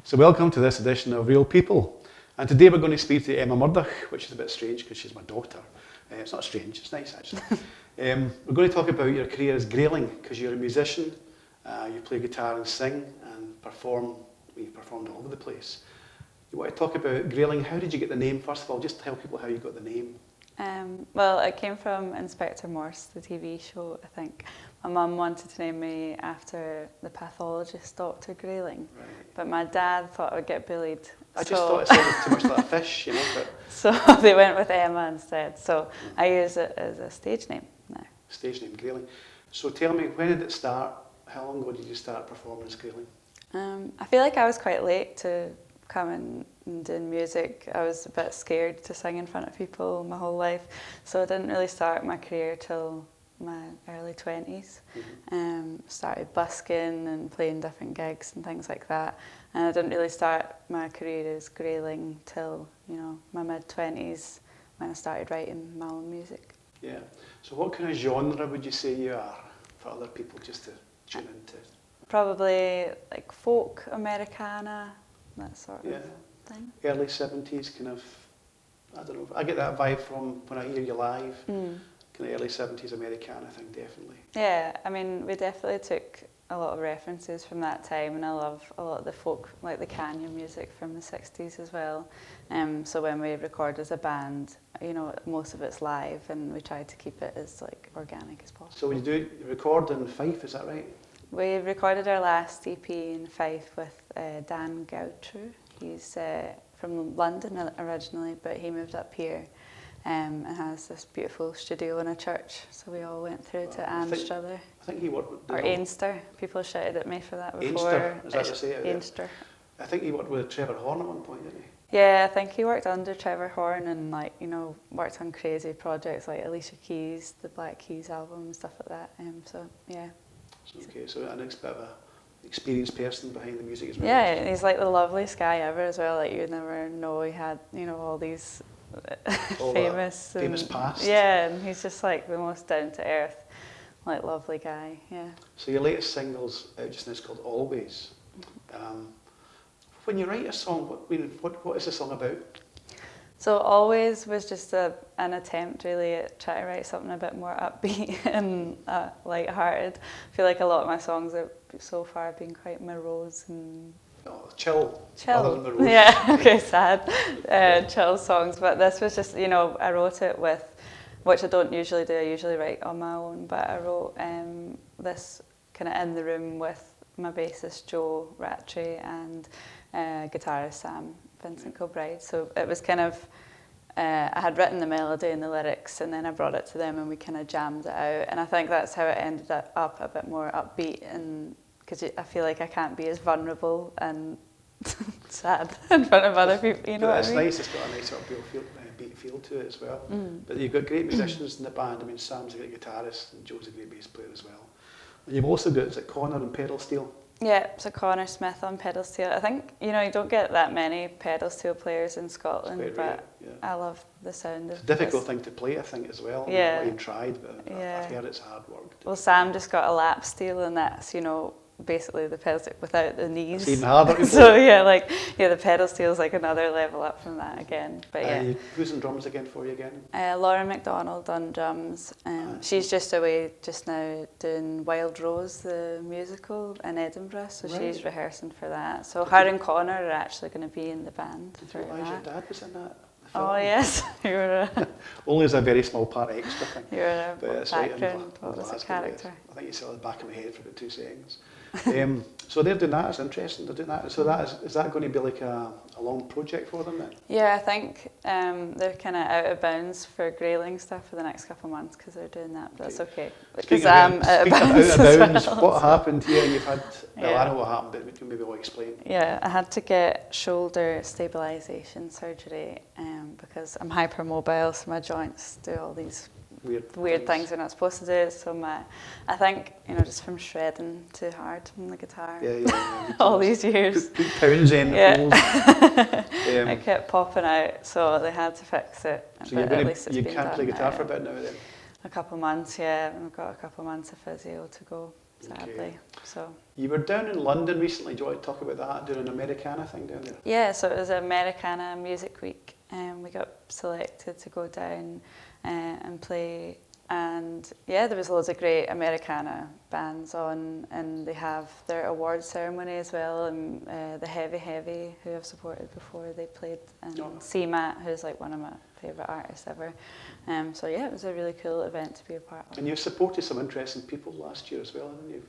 So welcome to this edition of Real People. And today we're going to speak to Emma Murdoch, which is a bit strange because she's my daughter. It's not strange, it's nice actually. We're going to talk about your career as Grayling, because you're a musician, you play guitar and sing and perform. You've performed all over the place. You want to talk about Grayling. How did you get the name, first of all? Just tell people how you got the name. Well, it came from Inspector Morse, the TV show, I think. My mum wanted to name me after the pathologist, Dr. Grayling. Right. But my dad thought I would get bullied. I just thought it sounded too much like a fish, you know. But so they went with Emma instead. So I use it as a stage name now. Stage name, Grayling. So tell me, when did it start? How long ago did you start performing as Grayling? I feel like I was quite late to come and do music. I was a bit scared to sing in front of people my whole life. So I didn't really start my career till my early 20s. Started busking and playing different gigs and things like that. And I didn't really start my career as Grayling till, my mid-20s when I started writing my own music. Yeah. So what kind of genre would you say you are for other people just to tune into? Probably like folk, Americana, that sort of thing. Early 70s kind of, I don't know, I get that vibe from when I hear you live. Kind of early 70s Americana thing, definitely. Yeah, I mean, we definitely took a lot of references from that time, and I love a lot of the folk, like the Canyon music from the 60s as well. So when we record as a band, most of it's live, and we try to keep it as like organic as possible. So when you record in Fife, is that right? We recorded our last EP in Fife with Dan Gautreau. He's from London originally, but he moved up here and has this beautiful studio in a church. So we all went through to Anstruther. I think he worked with... Or Ainster. People shouted at me for that before. Ainster, is that to say it? Ainster. I think he worked with Trevor Horn at one point, didn't he? Yeah, I think he worked under Trevor Horn and worked on crazy projects like Alicia Keys, the Black Keys album and stuff like that. So yeah. Okay, so an bit of an experienced person behind the music as well. Yeah, he's like the loveliest guy ever as well. Like you'd never know he had, all these famous past. Yeah, and he's just like the most down to earth, like lovely guy. Yeah. So your latest single's out just now, it's called Always. When you write a song, what is the song about? So Always was just an attempt really at trying to write something a bit more upbeat and light-hearted. I feel like a lot of my songs have so far been quite morose and chill. Chill. Other than morose. Yeah, okay, sad. Chill songs, but this was just, I wrote it with, which I don't usually do, I usually write on my own, but I wrote this kind of in the room with my bassist Joe Rattray and guitarist Sam Vincent Kilbride. So it was kind of, I had written the melody and the lyrics, and then I brought it to them and we kind of jammed it out. And I think that's how it ended up a bit more upbeat, and because I feel like I can't be as vulnerable and sad in front of other people, you know what I mean? It's nice, it's got a nice sort of beat feel to it as well. But you've got great musicians in the band. I mean, Sam's a great guitarist and Joe's a great bass player as well. And you've also got, is it Connor and pedal steel? Yeah, so Connor Smith on pedal steel. I think, you don't get that many pedal steel players in Scotland, but rare, yeah. I love the sound of It's a difficult thing to play, I think, as well. Yeah. You've tried, but I've heard it's hard work. Well, Sam just got a lap steel, and that's, basically the pedal steel without the knees. It's even harder to So play. the pedal steel is like another level up from that again. But yeah. Who's on drums again for you again? Laura McDonald on drums. She's just away just now doing Wild Rose, the musical in Edinburgh, so she's rehearsing for that. So her and Connor are actually going to be in the band for that. Your dad was in that? Oh yes, you were only as a very small part extra thing. You were a background. Right, what was the character? I think you saw the back of my head for about 2 seconds. So they're doing that. It's interesting. They're doing that. So is that going to be like a long project for them then? Yeah, I think they're kind of out of bounds for Grayling stuff for the next couple of months because they're doing that. But that's okay. Because I'm out of bounds as well. What happened here? You've had. Well, I know what happened, but we can maybe all explain. Yeah, I had to get shoulder stabilisation surgery because I'm hypermobile, so my joints do all these weird things they're not supposed to do. So I think, just from shredding too hard on the guitar all these years. Put pounds in I kept popping out, so they had to fix it. So you can't play guitar for a bit now then? A couple of months, yeah. I've got a couple of months of physio to go. sadly. Okay. So. You were down in London recently. Do you want to talk about that? Doing an Americana thing down there? Yeah, so it was Americana Music Week, and we got selected to go down and play. And yeah, there was loads of great Americana bands on, and they have their award ceremony as well. And the Heavy, who I've supported before, they played, and CMAT, who's like one of my favourite artists ever. So yeah, it was a really cool event to be a part of. And you supported some interesting people last year as well, haven't you?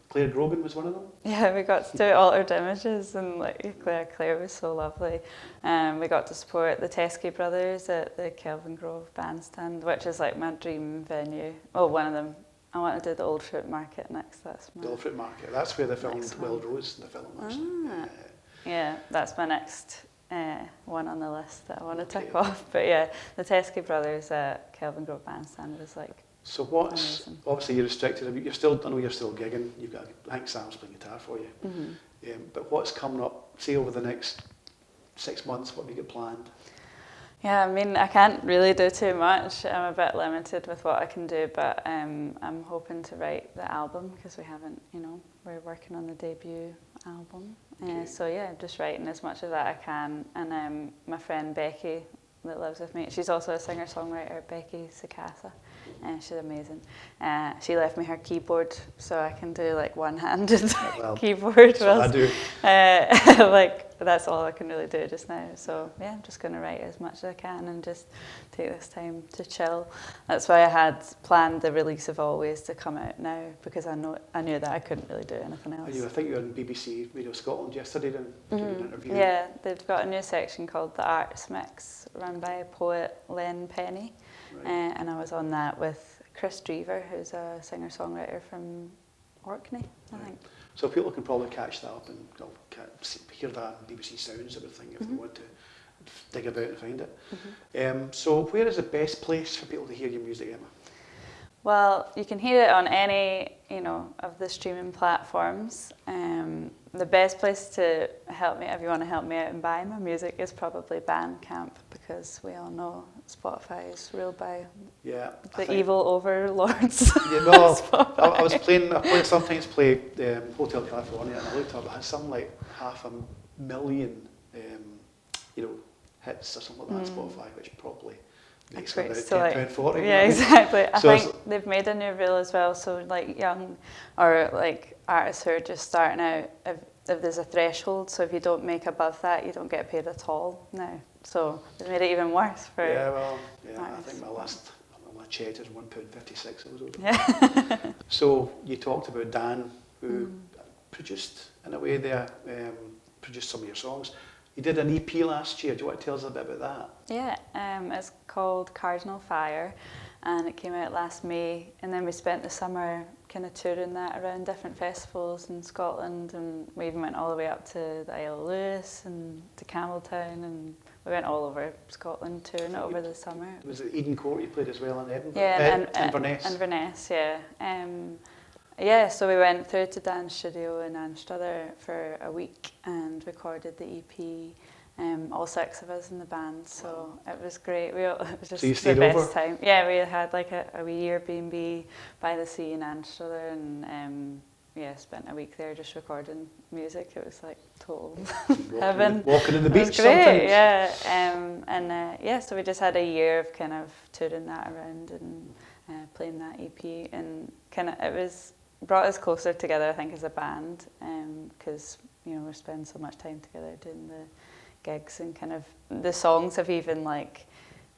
Claire Grogan was one of them. Yeah, we got to do Altered Images, and like Claire was so lovely. We got to support the Teskey brothers at the Kelvin Grove Bandstand, which is like my dream venue. Well, one of them. I want to do the Old Fruit Market next. That's my The Old Fruit Market. That's where they filmed Wild Rose, the film, actually. Yeah, that's my next one on the list that I want to tick off. But yeah, the Teskey brothers at Kelvin Grove Bandstand was like. So what's amazing. Obviously you're restricted. You're still. I know you're still gigging. You've got. I think Sam's playing guitar for you. But what's coming up? Say over the next 6 months, what have you got planned? Yeah, I mean, I can't really do too much. I'm a bit limited with what I can do, but I'm hoping to write the album because we haven't, we're working on the debut album. So yeah, just writing as much of that I can. And my friend Becky that lives with me, she's also a singer-songwriter, Becky Sakasa, and she's amazing. She left me her keyboard so I can do like one-handed keyboard. So I do. Like that's all I can really do just now. So yeah, I'm just going to write as much as I can and just take this time to chill. That's why I had planned the release of Always to come out now, because I knew that I couldn't really do anything else. I think you were on BBC Radio Scotland yesterday doing an interview. Yeah, they've got a new section called The Arts Mix, run by poet Len Penny. Right. And I was on that with Chris Drever, who's a singer-songwriter from Orkney, I think. So people can probably catch that up and hear that on BBC Sounds, everything, if they want to dig about and find it. So where is the best place for people to hear your music, Emma? Well, you can hear it on any, of the streaming platforms. The best place to help me, if you want to help me out and buy my music, is probably Bandcamp, because we all know Spotify is ruled by the evil overlords. Yeah, well, I sometimes play Hotel California, and I looked up, it has something like 500,000, hits or something like that on Spotify, which probably makes it about £10.40. Yeah, exactly. I think they've made a new rule as well, so like young or like artists who are just starting out, if there's a threshold, so if you don't make above that, you don't get paid at all now. So they've made it even worse for artists. I think my check is £1.56. Yeah. So you talked about Dan, who produced, in a way there, produced some of your songs. You did an EP last year. Do you want to tell us a bit about that? Yeah, it's called Cardinal Fire, and it came out last May. And then we spent the summer kind of touring that around different festivals in Scotland, and we even went all the way up to the Isle of Lewis and to Campbelltown, and we went all over Scotland touring it over the summer. Was it Eden Court you played as well in Edinburgh? Yeah, and Inverness. Inverness, yeah. So we went through to Dan's studio in Anstruther for a week and recorded the EP, all 6 of us in the band. So it was great. It was just the best time. Yeah, we had like a wee Airbnb by the sea in Anstruther, and spent a week there just recording music. It was like total heaven. Walking in the beach sometimes. Yeah, so we just had a year of kind of touring that around and playing that EP, and kind of it was brought us closer together, I think, as a band, because we're spending so much time together doing the gigs, and kind of the songs have even like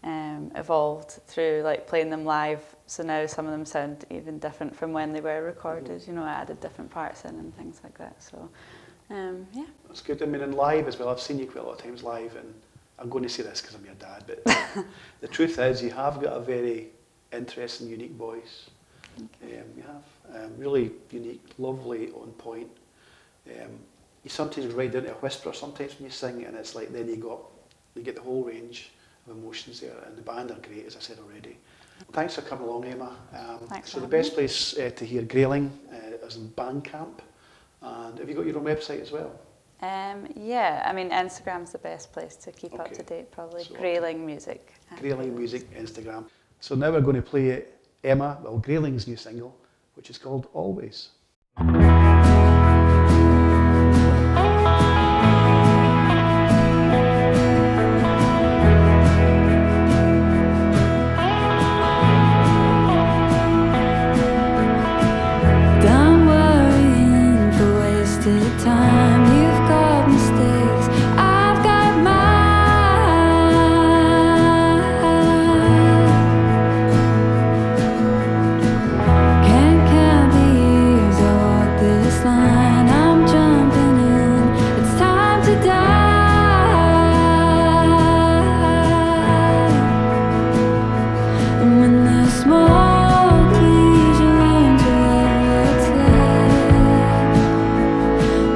evolved through like playing them live. So now some of them sound even different from when they were recorded. I added different parts in and things like that. So that's good. I mean, and live as well. I've seen you quite a lot of times live, and I'm going to say this because I'm your dad, but the truth is you have got a very interesting, unique voice. You have really unique, lovely, on point. You sometimes ride down to a whisper sometimes when you sing, and it's like then you get the whole range of emotions there, and the band are great, as I said already. Thanks for coming along, Emma. So the best place to hear Grayling is in Bandcamp, and have you got your own website as well? I mean Instagram's the best place to keep up to date, probably. So Grayling Music. Grayling Music, Instagram. So now we're going to play Grayling's new single, which is called Always. Done worrying for wasted time. You've got mistakes, I've got mine. Can't count the years I walked this line. I'm jumping in, it's time to die. And when the smoke clears, you learn to love what's left.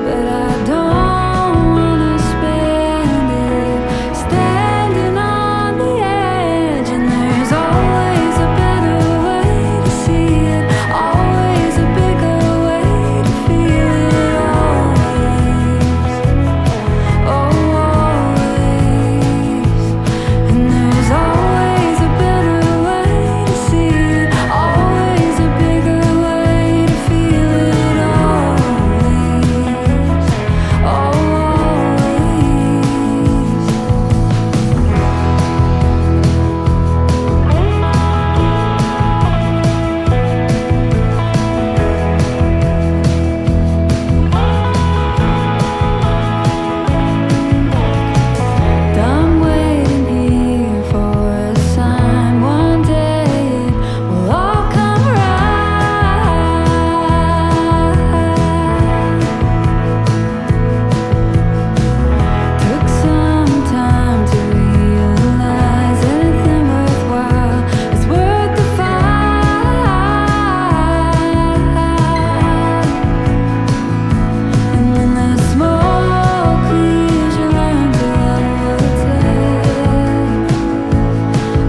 But I don't wanna spend it standing on the edge. And there's always a better way to see it, always a bigger way to feel it. Always, and there's always a better way to see it, always a bigger way to feel it. Done waiting here for a sign. One day it will all come right. Took some time to realize anything worthwhile is worth the fight. And when the smoke clears, you learn to love what's left.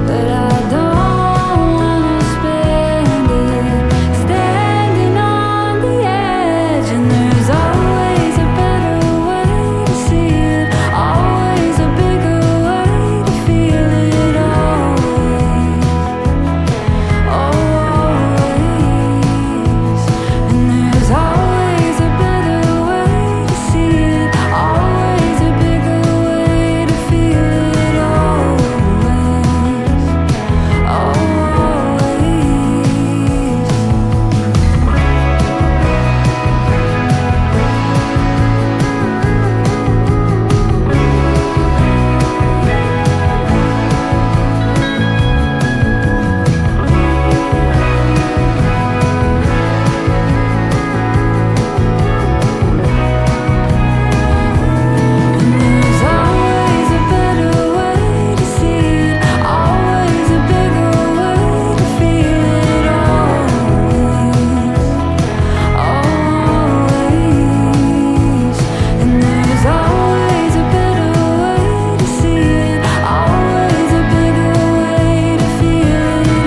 But I don't wanna spend it standing on the edge. And there's always a better way to see it, always a bigger way to feel it. Always, and there's always a better way to see it, always a bigger way to feel it. And there's always a better way to see it, always a bigger way to feel it. Always, and there's always a better way to see it, always a bigger way to feel it.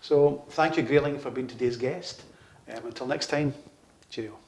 So thank you, Grayling, for being today's guest. Until next time, cheerio.